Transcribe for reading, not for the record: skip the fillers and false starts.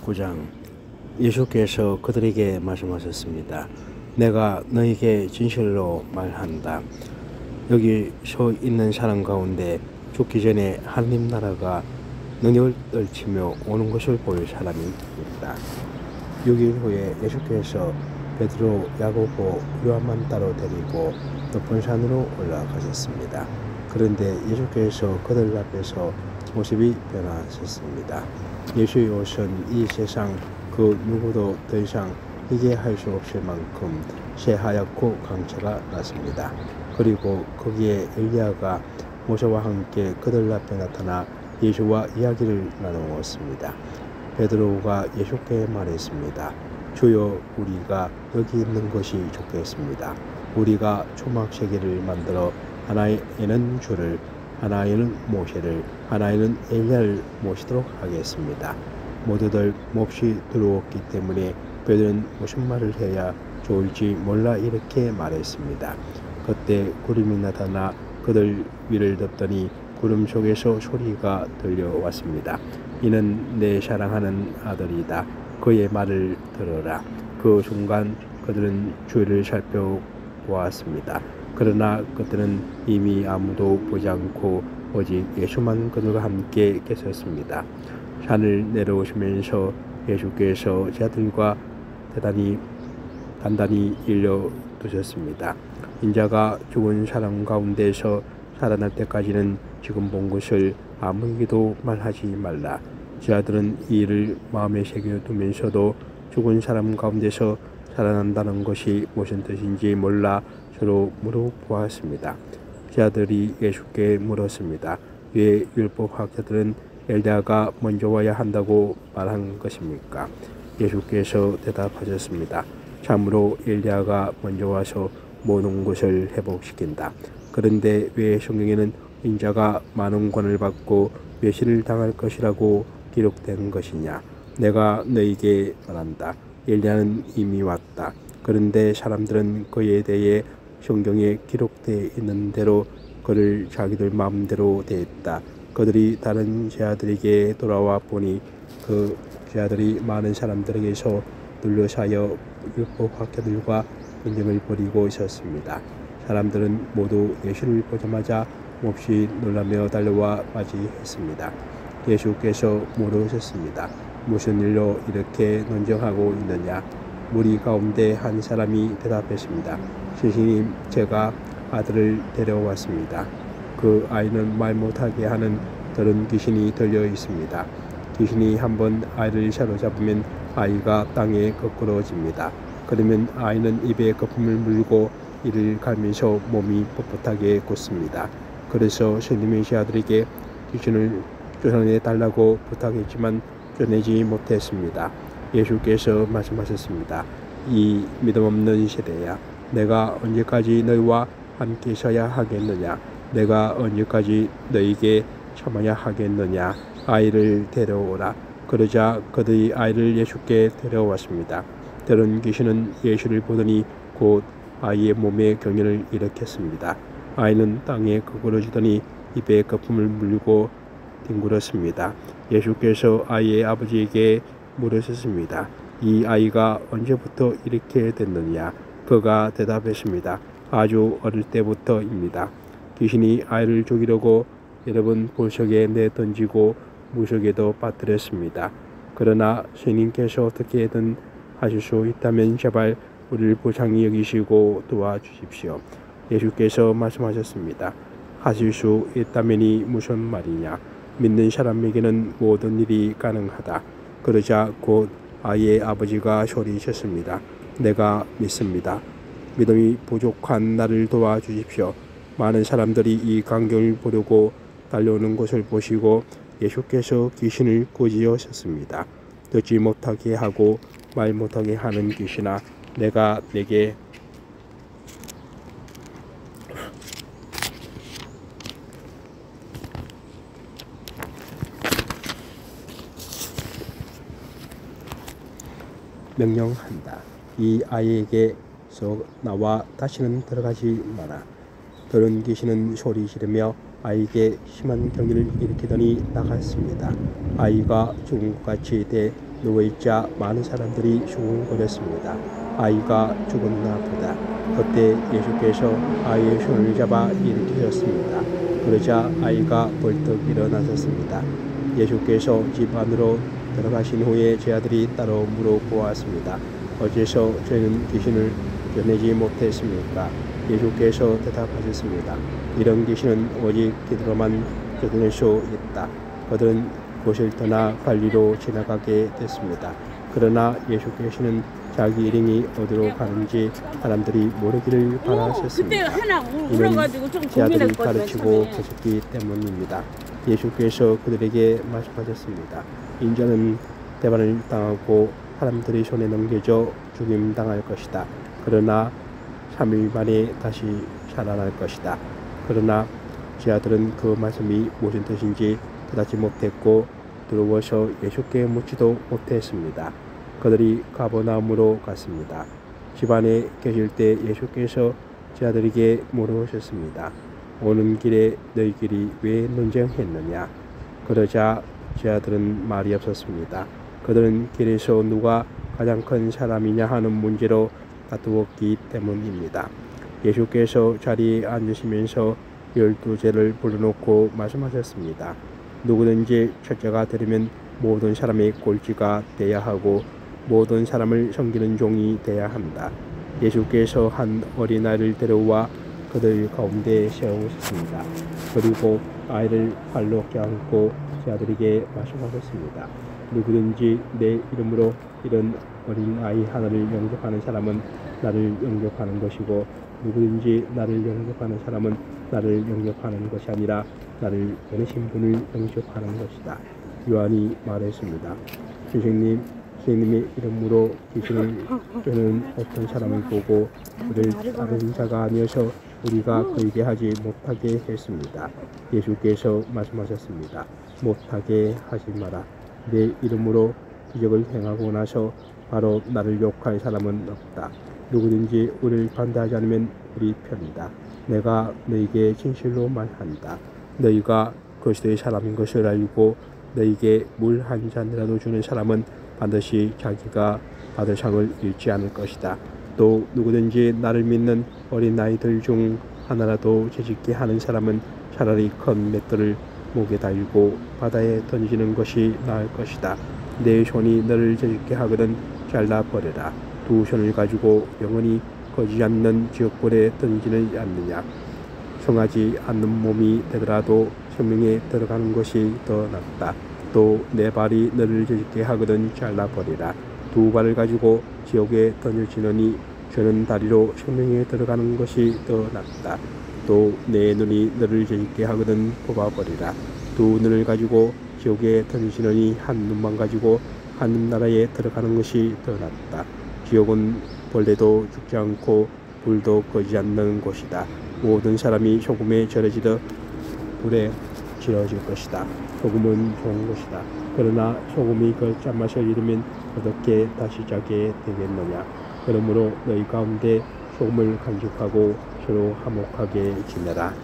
19장. 예수께서 그들에게 말씀하셨습니다. 내가 너에게 진실로 말한다. 여기 서 있는 사람 가운데 죽기 전에 하나님 나라가 능력을 떨치며 오는 것을 볼 사람이 있다. 6일 후에 예수께서 베드로, 야고보, 요한만 따로 데리고 높은 산으로 올라가셨습니다. 그런데 예수께서 그들 앞에서 모습이 변하셨습니다. 예수의 옷은 이 세상 그 누구도 더 이상 희게 할 수 없을 만큼 새하얗고 광채가 났습니다. 그리고 거기에 엘리야가 모세와 함께 그들 앞에 나타나 예수와 이야기를 나누었습니다. 베드로가 예수께 말했습니다. 주여, 우리가 여기 있는 것이 좋겠습니다. 우리가 초막 세 개를 만들어 하나에는 주를, 하나에는 모세를, 하나에는 엘리야를 모시도록 하겠습니다. 모두들 몹시 두려웠기 때문에 베드로는 무슨 말을 해야 좋을지 몰라 이렇게 말했습니다. 그때 구름이 나타나 그들 위를 덮더니 구름 속에서 소리가 들려왔습니다. 이는 내 사랑하는 아들이다. 그의 말을 들어라. 그 순간 그들은 주를 살펴보았습니다. 그러나 그들은 이미 아무도 보지 않고 오직 예수만 그들과 함께 계셨습니다. 산을 내려오시면서 예수께서 제자들과 단단히 일러두셨습니다. 인자가 죽은 사람 가운데서 살아날 때까지는 지금 본 것을 아무에게도 말하지 말라. 제자들은 이 일을 마음에 새겨두면서도 죽은 사람 가운데서 살아난다는 것이 무슨 뜻인지 몰라 서로 물어보았습니다. 제자들이 예수께 물었습니다. 왜 율법학자들은 엘리야가 먼저 와야 한다고 말한 것입니까? 예수께서 대답하셨습니다. 참으로 엘리야가 먼저 와서 모든 것을 회복시킨다. 그런데 왜 성경에는 인자가 많은 권을 받고 멸시를 당할 것이라고 기록된 것이냐? 내가 너에게 말한다. 엘리야는 이미 왔다. 그런데 사람들은 그에 대해 성경에 기록되어 있는 대로 그를 자기들 마음대로 대했다. 그들이 다른 제자들에게 돌아와 보니 그 제자들이 많은 사람들에게서 둘러싸여 율법학자들과 논쟁을 벌이고 있었습니다. 사람들은 모두 예수를 보자마자 몹시 놀라며 달려와 맞이했습니다. 예수께서 물으셨습니다. 무슨 일로 이렇게 논쟁하고 있느냐? 무리 가운데 한 사람이 대답했습니다. 스승님, 제가 아들을 데려왔습니다. 그 아이는 말 못하게 하는 더러운 귀신이 들려 있습니다. 귀신이 한번 아이를 사로잡으면 아이가 땅에 거꾸러집니다. 그러면 아이는 입에 거품을 물고 이를 갈면서 몸이 뻣뻣하게 굳습니다. 그래서 스님의 제자들에게 귀신을 쫓아내 달라고 부탁했지만 쫓아내지 못했습니다. 예수께서 말씀하셨습니다. 이 믿음 없는 세대야, 내가 언제까지 너희와 함께 있어야 하겠느냐? 내가 언제까지 너희에게 참아야 하겠느냐? 아이를 데려오라. 그러자 그들이 아이를 예수께 데려왔습니다. 들은 귀신은 예수를 보더니 곧 아이의 몸에 경련을 일으켰습니다. 아이는 땅에 거꾸러지더니 입에 거품을 물고 뒹굴었습니다. 예수께서 아이의 아버지에게 물으셨습니다. 이 아이가 언제부터 이렇게 됐느냐? 그가 대답했습니다. 아주 어릴 때부터입니다. 귀신이 아이를 죽이려고 여러 번 불속에 내던지고 무속에도 빠뜨렸습니다. 그러나 스님께서 어떻게든 하실 수 있다면 제발 우리를 불쌍히 여기시고 도와주십시오. 예수께서 말씀하셨습니다. 하실 수 있다면이 무슨 말이냐? 믿는 사람에게는 모든 일이 가능하다. 그러자 곧 아이의 아버지가 소리쳤습니다. 내가 믿습니다. 믿음이 부족한 나를 도와주십시오. 많은 사람들이 이 광경을 보려고 달려오는 것을 보시고 예수께서 귀신을 꾸짖으셨습니다. 듣지 못하게 하고 말 못하게 하는 귀신아, 내가 내게 명령한다. 이 아이에게서 나와 다시는 들어가지 마라. 들은 귀신은 소리 지르며 아이에게 심한 경련을 일으키더니 나갔습니다. 아이가 죽은 것 같이 돼 누워있자 많은 사람들이 수군거렸습니다. 아이가 죽었나 보다. 그때 예수께서 아이의 손을 잡아 일으키셨습니다. 그러자 아이가 벌떡 일어나셨습니다. 예수께서 집 안으로 들어가신 후에 제 아들이 따로 물어보았습니다. 어째서 저희는 귀신을 쫓내지 못했습니까? 예수께서 대답하셨습니다. 이런 귀신은 오직 기도로만 쫓아낼 수 있다. 그들은 곳을 떠나 갈리로 지나가게 됐습니다. 그러나 예수께서는 자기 일행이 어디로 가는지 사람들이 모르기를 바라셨습니다. 이는 제 아들이 가르치고 계셨기 때문입니다. 예수께서 그들에게 말씀하셨습니다. 인자는 대반을 당하고 사람들이 손에 넘겨져 죽임당할 것이다. 그러나 3일 만에 다시 살아날 것이다. 그러나 제 아들은 그 말씀이 무슨 뜻인지 깨닫지 못했고 두려워서 예수께 묻지도 못했습니다. 그들이 가버나움으로 갔습니다. 집안에 계실 때 예수께서 제 아들에게 물으셨습니다. 오는 길에 너희끼리 왜 논쟁했느냐? 그러자 제 아들은 말이 없었습니다. 그들은 길에서 누가 가장 큰 사람이냐 하는 문제로 다투었기 때문입니다. 예수께서 자리에 앉으시면서 12제를 불러놓고 말씀하셨습니다. 누구든지 첫째가 되려면 모든 사람의 꼴찌가 돼야 하고 모든 사람을 섬기는 종이 돼야 한다. 예수께서 한 어린아이를 데려와 그들 가운데 세우셨습니다. 그리고 아이를 발로 껴안고 제 아들에게 말씀하셨습니다. 누구든지 내 이름으로 이런 어린아이 하나를 영접하는 사람은 나를 영접하는 것이고 누구든지 나를 영접하는 사람은 나를 영접하는 것이 아니라 나를 보내신 분을 영접하는 것이다. 요한이 말했습니다. 선생님의 이름으로 귀신을 쫓는 어떤 사람을 보고 그를 다른 자가 아니어서 우리가 그에게 하지 못하게 했습니다. 예수께서 말씀하셨습니다. 못하게 하지 마라. 내 이름으로 기적을 행하고 나서 바로 나를 욕할 사람은 없다. 누구든지 우리를 반대하지 않으면 우리 편이다. 내가 너에게 진실로 말한다. 너희가 그리스도의 사람인 것을 알고 너에게 물 한 잔이라도 주는 사람은 반드시 자기가 받을 상을 잃지 않을 것이다. 또 누구든지 나를 믿는 어린아이들 중 하나라도 죄짓게 하는 사람은 차라리 큰 맷돌을 목에 달고 바다에 던지는 것이 나을 것이다. 내 손이 너를 죄짓게 하거든 잘라버려라. 두 손을 가지고 영원히 거지 않는 지옥불에 던지는 않느냐. 성하지 않는 몸이 되더라도 생명에 들어가는 것이 더 낫다. 또 내 발이 너를 죄짓게 하거든 잘라버리라. 두 발을 가지고 지옥에 던져지느니 저는 다리로 생명에 들어가는 것이 더 낫다. 또 내 눈이 너를 죄짓게 하거든 뽑아버리라. 두 눈을 가지고 지옥에 던지느니 한 눈만 가지고 하늘나라에 들어가는 것이 더 낫다. 지옥은 벌레도 죽지 않고 불도 꺼지지 않는 곳이다. 모든 사람이 소금에 절여지듯 불에 지어질 것이다. 소금은 좋은 것이다. 그러나 소금이 그 짠맛을 잃으면 어떻게 다시 짜게 되겠느냐. 그러므로 너희 가운데 소금을 간직하고 서로 화목하게 지내라.